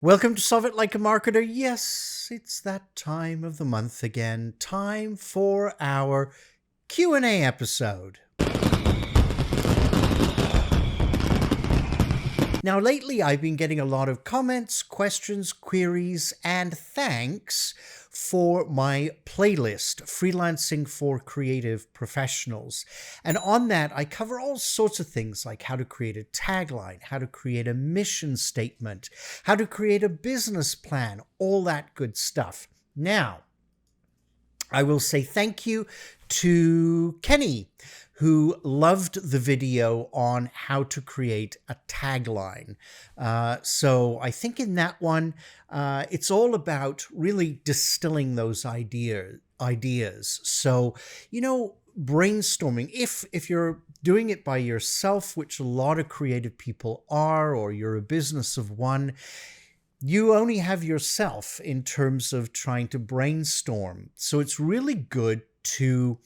Welcome to Solve It Like a Marketer. Yes, it's that time of the month again. Time for our Q&A episode. Now, lately I've been getting a lot of comments, questions, queries, and thanks for my playlist, Freelancing for Creative Professionals. And on that, I cover all sorts of things like how to create a tagline, how to create a mission statement, how to create a business plan, all that good stuff. Now, I will say thank you to Kenny, who loved the video on how to create a tagline. So I think in that one, it's all about really distilling those ideas. So, brainstorming, if you're doing it by yourself, which a lot of creative people are, or you're a business of one, you only have yourself in terms of trying to brainstorm. So it's really good to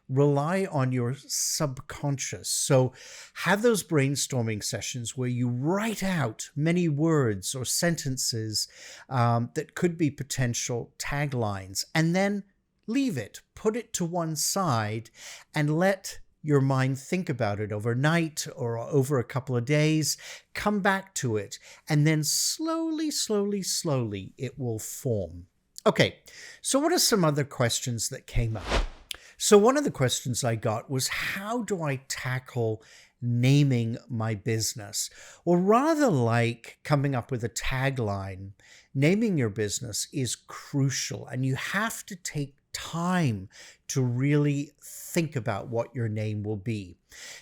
rely on your subconscious. So have those brainstorming sessions where you write out many words or sentences that could be potential taglines, and then leave it, put it to one side, and let your mind think about it overnight or over a couple of days, come back to it, and then slowly it will form. Okay, so what are some other questions that came up? So one of the questions I got was, how do I tackle naming my business? Or rather, like coming up with a tagline, naming your business is crucial, and you have to take time to really think about what your name will be.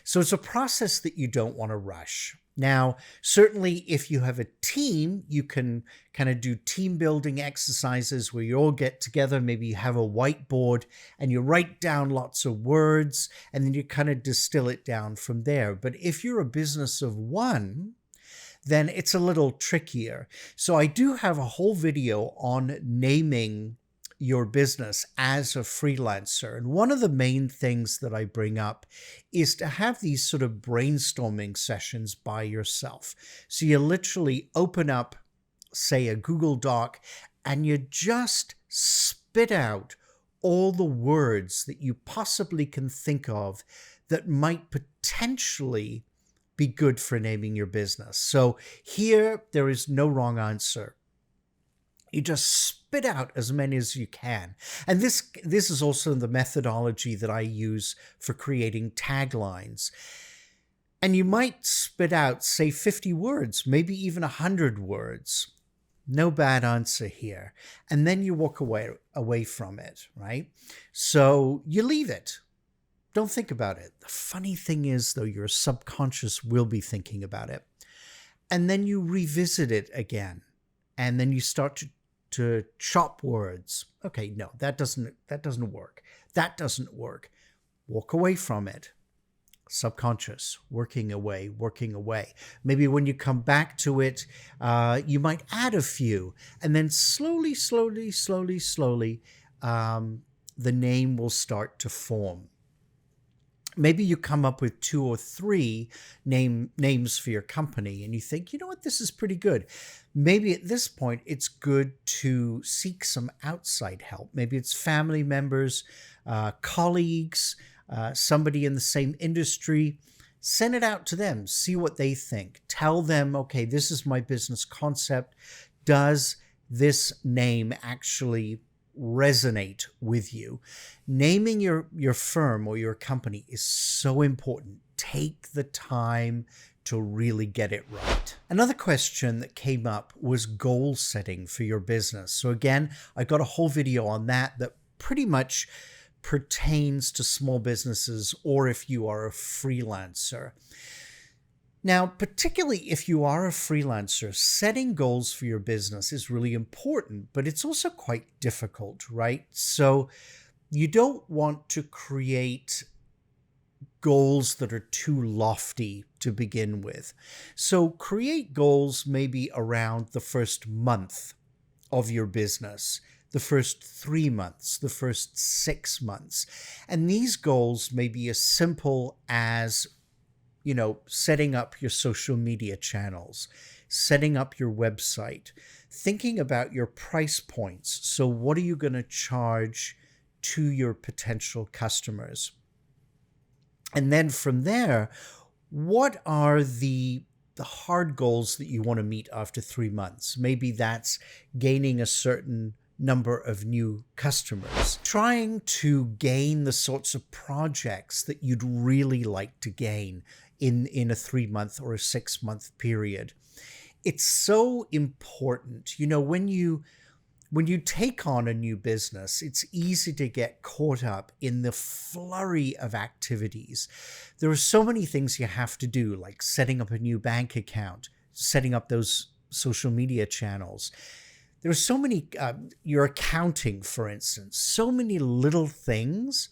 So it's a process that you don't want to rush. Now, certainly if you have a team, you can kind of do team building exercises where you all get together. Maybe you have a whiteboard and you write down lots of words and then you kind of distill it down from there. But if you're a business of one, then it's a little trickier. So I do have a whole video on naming your business as a freelancer. And one of the main things that I bring up is to have these sort of brainstorming sessions by yourself. So you literally open up, say, a Google Doc, and you just spit out all the words that you possibly can think of that might potentially be good for naming your business. So here, there is no wrong answer. You just spit out as many as you can. And this is also the methodology that I use for creating taglines. And you might spit out, say, 50 words, maybe even 100 words. No bad answer here. And then you walk away from it, right? So you leave it. Don't think about it. The funny thing is, though, your subconscious will be thinking about it. And then you revisit it again. And then you start to chop words. Okay, no, that doesn't work. That doesn't work. Walk away from it. Subconscious, working away. Maybe when you come back to it, you might add a few, and then slowly, the name will start to form. Maybe you come up with 2 or 3 names for your company and you think, you know what, this is pretty good. Maybe at this point, it's good to seek some outside help. Maybe it's family members, colleagues, somebody in the same industry. Send it out to them, see what they think. Tell them, okay, this is my business concept. Does this name actually resonate with you? Naming your firm or your company is so important. Take the time to really get it right. Another question that came up was goal setting for your business. So again, I got a whole video on that pretty much pertains to small businesses or if you are a freelancer. Now, particularly if you are a freelancer, setting goals for your business is really important, but it's also quite difficult, right? So you don't want to create goals that are too lofty to begin with. So create goals maybe around the first month of your business, the first 3 months, the first 6 months. And these goals may be as simple as setting up your social media channels, setting up your website. thinking about your price points. So what are you going to charge to your potential customers? And then from there, what are the hard goals that you want to meet after 3 months? Maybe that's gaining a certain number of new customers, trying to gain the sorts of projects that you'd really like to gain in a 3 month or a 6 month period. It's so important. When you take on a new business, it's easy to get caught up in the flurry of activities. There are so many things you have to do, like setting up a new bank account, setting up those social media channels. There are so many, your accounting, for instance, so many little things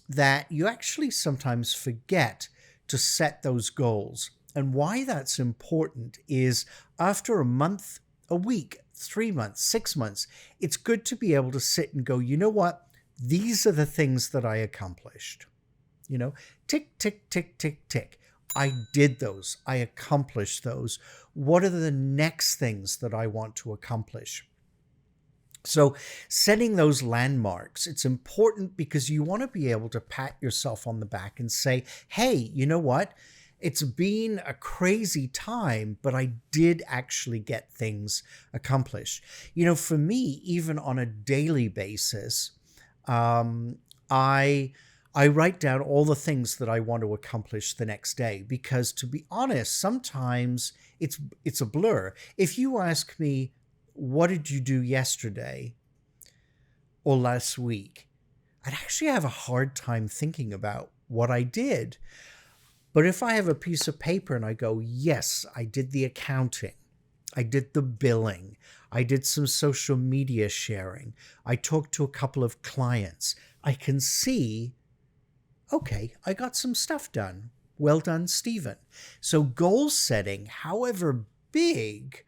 that you actually sometimes forget to set those goals. And why that's important is after a month, a week, 3 months, 6 months, it's good to be able to sit and go, you know what? These are the things that I accomplished. Tick, tick, tick, tick, tick. I did those. I accomplished those. What are the next things that I want to accomplish? So setting those landmarks, it's important because you want to be able to pat yourself on the back and say, hey, you know what? It's been a crazy time, but I did actually get things accomplished. For me, even on a daily basis, I write down all the things that I want to accomplish the next day, because to be honest, sometimes it's a blur. If you ask me, what did you do yesterday or last week? I'd actually have a hard time thinking about what I did. But if I have a piece of paper and I go, yes, I did the accounting, I did the billing, I did some social media sharing, I talked to a couple of clients, I can see, okay, I got some stuff done. Well done, Stephen. So goal setting, however big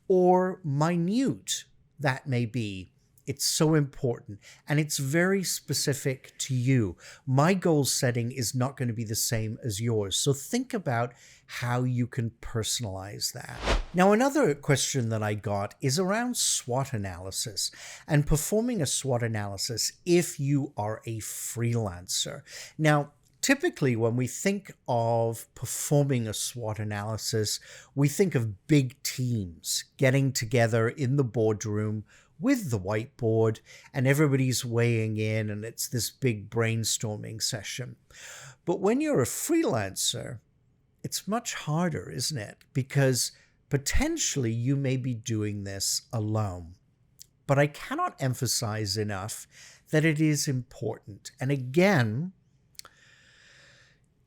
or minute that may be, it's so important, and it's very specific to you. My goal setting is not going to be the same as yours. So think about how you can personalize that. Now, another question that I got is around SWOT analysis and performing a SWOT analysis if you are a freelancer. Now, typically, when we think of performing a SWOT analysis, we think of big teams getting together in the boardroom with the whiteboard, and everybody's weighing in, and it's this big brainstorming session. But when you're a freelancer, it's much harder, isn't it? Because potentially you may be doing this alone. But I cannot emphasize enough that it is important. And again,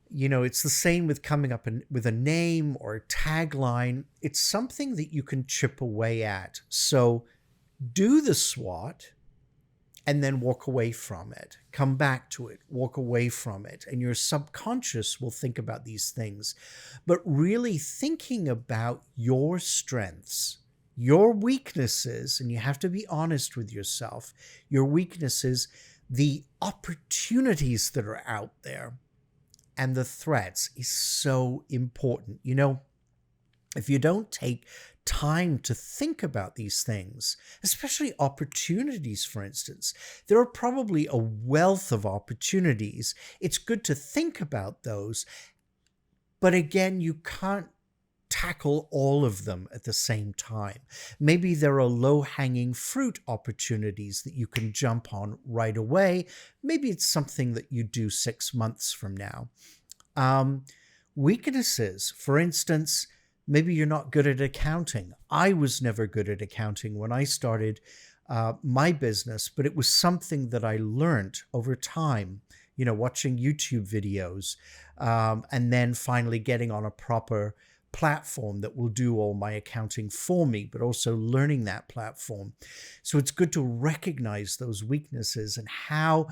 it's the same with coming up with a name or a tagline. It's something that you can chip away at. So do the SWOT and then walk away from it. Come back to it, walk away from it. And your subconscious will think about these things. But really thinking about your strengths, your weaknesses, and you have to be honest with yourself, your weaknesses, the opportunities that are out there, and the threats is so important. If you don't take time to think about these things, especially opportunities, for instance, there are probably a wealth of opportunities. It's good to think about those. But again, you can't tackle all of them at the same time. Maybe there are low-hanging fruit opportunities that you can jump on right away. Maybe it's something that you do 6 months from now. Weaknesses, for instance, maybe you're not good at accounting. I was never good at accounting when I started my business, but it was something that I learned over time, watching YouTube videos, and then finally getting on a proper platform that will do all my accounting for me, but also learning that platform. So it's good to recognize those weaknesses and how,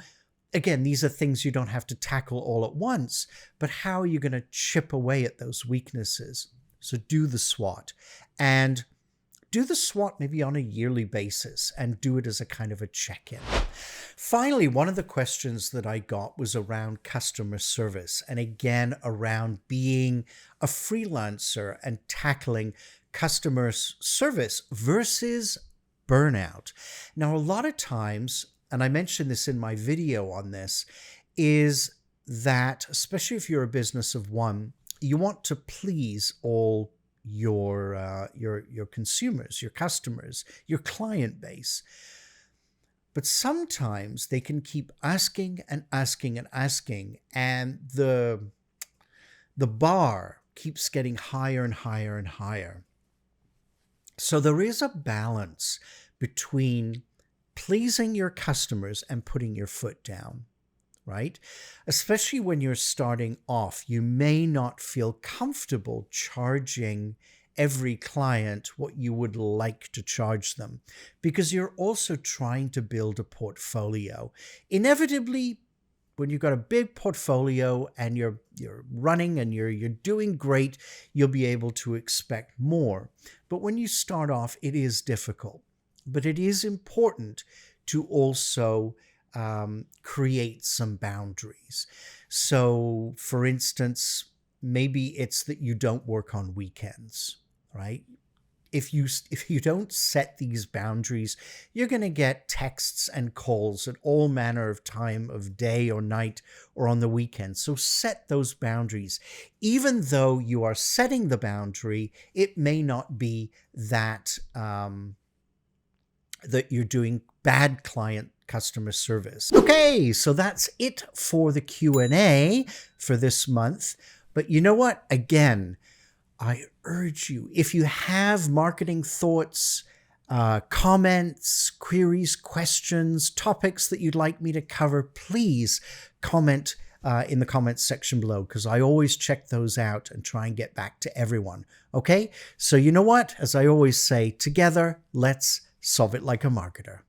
again, these are things you don't have to tackle all at once, but how are you going to chip away at those weaknesses? So do the SWOT, and do the SWOT maybe on a yearly basis, and do it as a kind of a check-in. Finally, one of the questions that I got was around customer service, and again, around being a freelancer and tackling customer service versus burnout. Now, a lot of times, and I mentioned this in my video on this, is that, especially if you're a business of one, you want to please all your consumers, your customers, your client base. But sometimes they can keep asking and asking and asking, and the bar keeps getting higher and higher and higher. So there is a balance between pleasing your customers and putting your foot down, right? Especially when you're starting off, you may not feel comfortable charging every client what you would like to charge them, because you're also trying to build a portfolio. Inevitably, when you've got a big portfolio and you're running and you're doing great, you'll be able to expect more. But when you start off, it is difficult. But it is important to also create some boundaries. So, for instance, maybe it's that you don't work on weekends, right? If you don't set these boundaries, you're going to get texts and calls at all manner of time of day or night or on the weekend. So set those boundaries. Even though you are setting the boundary, it may not be that that you're doing bad client customer service. Okay, so that's it for the Q&A for this month. But you know what? Again, I urge you, if you have marketing thoughts, comments, queries, questions, topics that you'd like me to cover, please comment in the comments section below, because I always check those out and try and get back to everyone. Okay? So you know what? As I always say, together, let's solve it like a marketer.